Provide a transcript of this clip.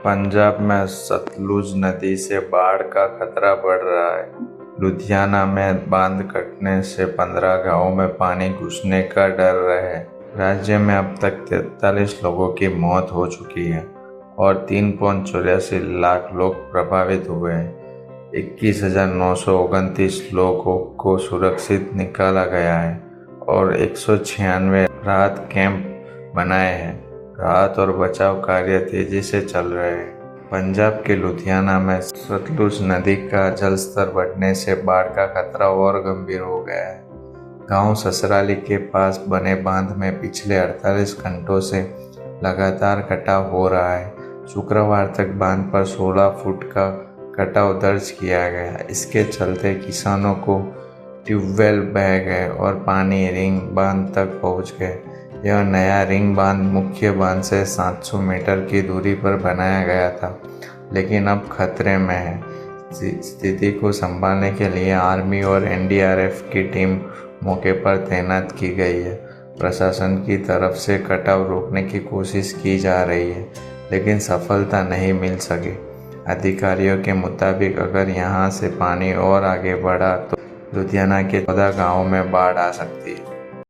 पंजाब में सतलुज नदी से बाढ़ का खतरा बढ़ रहा है। लुधियाना में बांध कटने से 15 गांवों में पानी घुसने का डर है। राज्य में अब तक 43 लोगों की मौत हो चुकी है और 3.84 लाख लोग प्रभावित हुए हैं। 21,929 लोगों को सुरक्षित निकाला गया है और 196 राहत कैंप बनाए हैं। राहत और बचाव कार्य तेजी से चल रहे हैं। पंजाब के लुधियाना में सतलुज नदी का जलस्तर बढ़ने से बाढ़ का खतरा और गंभीर हो गया है। गांव ससराली के पास बने बांध में पिछले 48 घंटों से लगातार कटाव हो रहा है। शुक्रवार तक बांध पर 16 फुट का कटाव दर्ज किया गया। इसके चलते किसानों को ट्यूबवेल बह गए और पानी रिंग बांध तक पहुंच गए। यह नया रिंग बांध मुख्य बांध से 700 मीटर की दूरी पर बनाया गया था, लेकिन अब खतरे में है। स्थिति को संभालने के लिए आर्मी और एनडीआरएफ की टीम मौके पर तैनात की गई है। प्रशासन की तरफ से कटाव रोकने की कोशिश की जा रही है, लेकिन सफलता नहीं मिल सकी। अधिकारियों के मुताबिक अगर यहां से पानी और आगे बढ़ा तो लुधियाना के 14 गांवों में बाढ़ आ सकती है।